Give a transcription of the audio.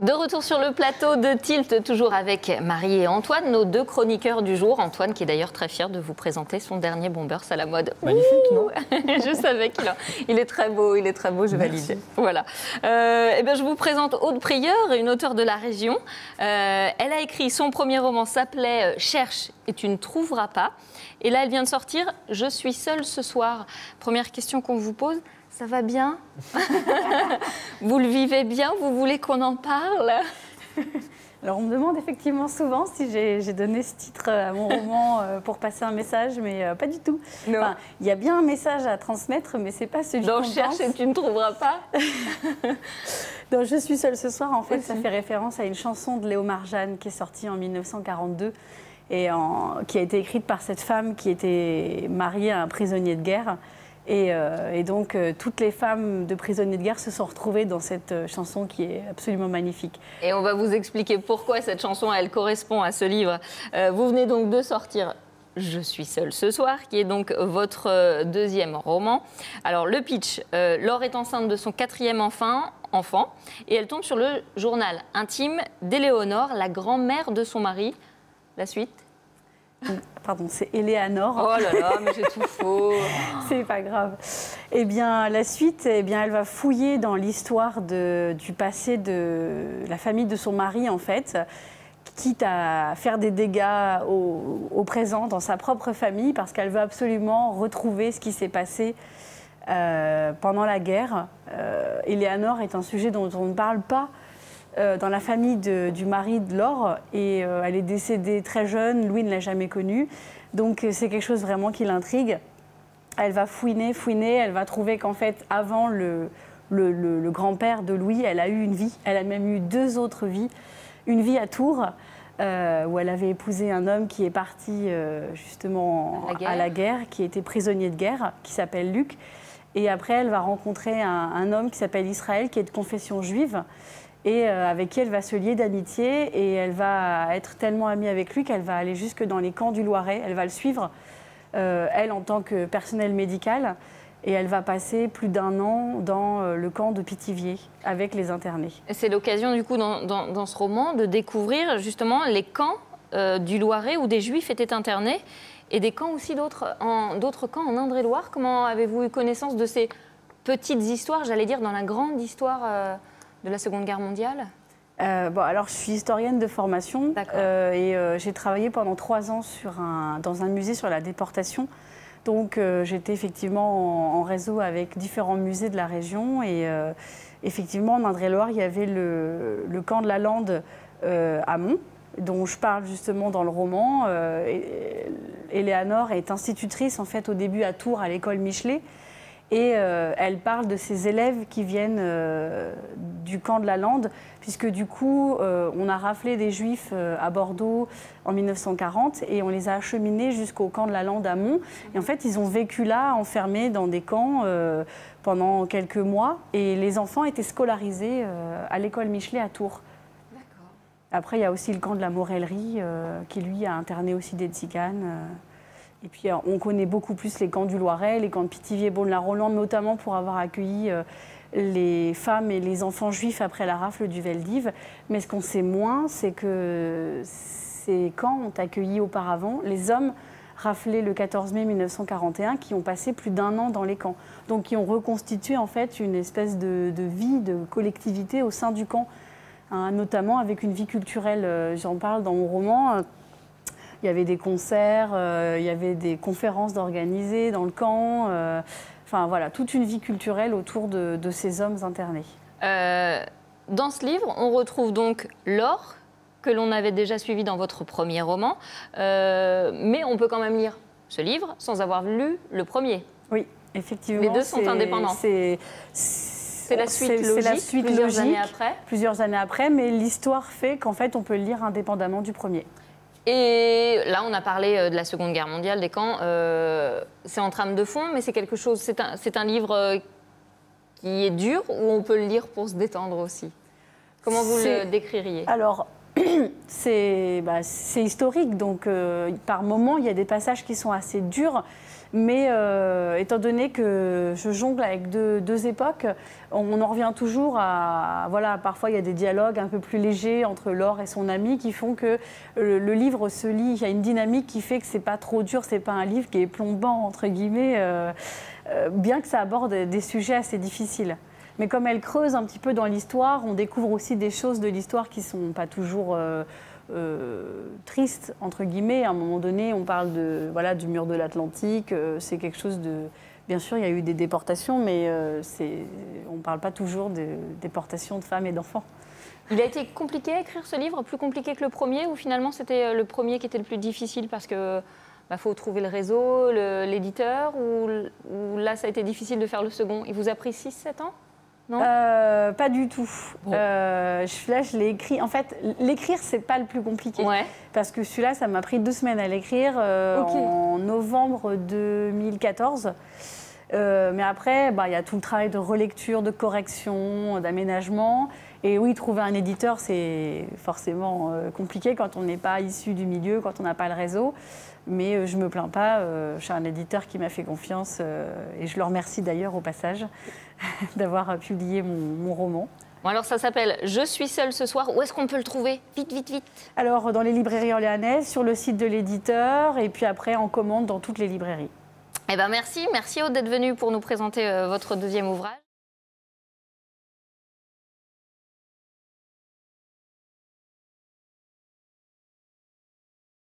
De retour sur le plateau de Tilt, toujours avec Marie et Antoine, nos deux chroniqueurs du jour. Antoine qui est d'ailleurs très fier de vous présenter son dernier Bombers à la mode. Magnifique, non? Je savais il est très beau, je valide. Voilà. Je vous présente Aude Prieur, une auteure de la région. Elle a écrit son premier roman, s'appelait Cherche et tu ne trouveras pas. Et là, elle vient de sortir Je suis seule ce soir. Première question qu'on vous pose. Ça va bien? Vous le vivez bien? Vous voulez qu'on en parle? Alors, on me demande effectivement souvent si j'ai donné ce titre à mon roman pour passer un message, mais pas du tout. Enfin, il y a bien un message à transmettre, mais c'est pas celui qu'on pense. Cherche et tu ne trouveras pas. Donc, Je suis seule ce soir, en fait, ça fait référence à une chanson de Léo Marjane qui est sortie en 1942 et qui a été écrite par cette femme qui était mariée à un prisonnier de guerre. Et donc, toutes les femmes de prisonniers de guerre se sont retrouvées dans cette chanson qui est absolument magnifique. Et on va vous expliquer pourquoi cette chanson, elle correspond à ce livre. Vous venez donc de sortir Je suis seule ce soir, qui est donc votre deuxième roman. Alors, le pitch, Laure est enceinte de son 4e enfant et elle tombe sur le journal intime d'Éléonore, la grand-mère de son mari. La suite? Pardon, c'est Éléonore. Oh là là, mais j'ai tout faux. C'est pas grave. Eh bien, la suite, elle va fouiller dans l'histoire du passé de la famille de son mari, en fait, quitte à faire des dégâts au présent dans sa propre famille, parce qu'elle veut absolument retrouver ce qui s'est passé pendant la guerre. Éléonore est un sujet dont on ne parle pas dans la famille du mari de Laure, et elle est décédée très jeune, Louis ne l'a jamais connue, donc c'est quelque chose vraiment qui l'intrigue. Elle va fouiner, elle va trouver qu'en fait, avant le grand-père de Louis, elle a eu une vie, elle a même eu 2 autres vies, une vie à Tours, où elle avait épousé un homme qui est parti justement à la guerre, qui était prisonnier de guerre, qui s'appelle Luc, et après elle va rencontrer un homme qui s'appelle Israël, qui est de confession juive, et avec qui elle va se lier d'amitié, et elle va être tellement amie avec lui qu'elle va aller jusque dans les camps du Loiret. Elle va le suivre, elle en tant que personnel médical, et elle va passer plus d'1 an dans le camp de Pithiviers avec les internés. C'est l'occasion du coup dans ce roman de découvrir justement les camps du Loiret où des Juifs étaient internés, et des camps aussi d'autres camps en Indre-et-Loire. Comment avez-vous eu connaissance de ces petites histoires, j'allais dire dans la grande histoire de la Seconde Guerre mondiale? Alors, je suis historienne de formation et j'ai travaillé pendant 3 ans dans un musée sur la déportation. Donc, j'étais effectivement en réseau avec différents musées de la région. Et effectivement, en Indre-et-Loire, il y avait le camp de la Lande à Mont, dont je parle justement dans le roman. Éléonore est institutrice, en fait, au début à Tours, à l'école Michelet. Et elle parle de ces élèves qui viennent du camp de la Lande, puisque du coup, on a raflé des Juifs à Bordeaux en 1940 et on les a acheminés jusqu'au camp de la Lande à Mont. Et en fait, ils ont vécu là, enfermés dans des camps pendant quelques mois. Et les enfants étaient scolarisés à l'école Michelet à Tours. Après, il y a aussi le camp de la Morellerie qui, lui, a interné aussi des tziganes. Et puis, on connaît beaucoup plus les camps du Loiret, les camps de Pithiviers, Beaune-la-Rolande, notamment pour avoir accueilli les femmes et les enfants juifs après la rafle du Veldiv. Mais ce qu'on sait moins, c'est que ces camps ont accueilli auparavant les hommes raflés le 14 mai 1941 qui ont passé plus d'1 an dans les camps. Donc, qui ont reconstitué en fait une espèce de vie, de collectivité au sein du camp, hein, notamment avec une vie culturelle. J'en parle dans mon roman. Il y avait des concerts, il y avait des conférences d'organiser dans le camp. Enfin, voilà, toute une vie culturelle autour de ces hommes internés. Dans ce livre, on retrouve donc Laure, que l'on avait déjà suivi dans votre premier roman. Mais on peut quand même lire ce livre sans avoir lu le premier. Oui, effectivement. Les 2 sont indépendants. C'est la suite logique, plusieurs années après, mais l'histoire fait qu'en fait, on peut le lire indépendamment du premier. Et là, on a parlé de la Seconde Guerre mondiale, des camps. C'est en trame de fond, mais c'est quelque chose. C'est un livre qui est dur, ou on peut le lire pour se détendre aussi. Comment vous le décririez? Alors, c'est historique, donc par moments, il y a des passages qui sont assez durs, Mais étant donné que je jongle avec deux époques, on en revient toujours à... Voilà, parfois il y a des dialogues un peu plus légers entre Laure et son ami qui font que le livre se lit. Il y a une dynamique qui fait que c'est pas trop dur, c'est pas un livre qui est plombant, entre guillemets, bien que ça aborde des sujets assez difficiles. Mais comme elle creuse un petit peu dans l'histoire, on découvre aussi des choses de l'histoire qui sont pas toujours... triste, entre guillemets. À un moment donné, on parle voilà, du mur de l'Atlantique. C'est quelque chose de... Bien sûr, il y a eu des déportations, mais on ne parle pas toujours de déportations de femmes et d'enfants. Il a été compliqué à écrire ce livre, plus compliqué que le premier, ou finalement c'était le premier qui était le plus difficile parce que faut trouver le réseau, l'éditeur, ou là ça a été difficile de faire le second? Il vous a pris 6-7 ans? Non, pas du tout. Bon. Là, je l'ai écrit. En fait, l'écrire, c'est pas le plus compliqué. Ouais. Parce que celui-là, ça m'a pris 2 semaines à l'écrire en novembre 2014. Mais après, il y a tout le travail de relecture, de correction, d'aménagement. Et oui, trouver un éditeur, c'est forcément compliqué quand on n'est pas issu du milieu, quand on n'a pas le réseau. Mais je ne me plains pas. J'ai un éditeur qui m'a fait confiance et je le remercie d'ailleurs au passage d'avoir publié mon roman. Bon, alors ça s'appelle « Je suis seule ce soir ». Où est-ce qu'on peut le trouver? Vite, vite, vite. Alors, dans les librairies orléanaises, sur le site de l'éditeur et puis après en commande dans toutes les librairies. Eh ben merci Aude d'être venue pour nous présenter votre deuxième ouvrage.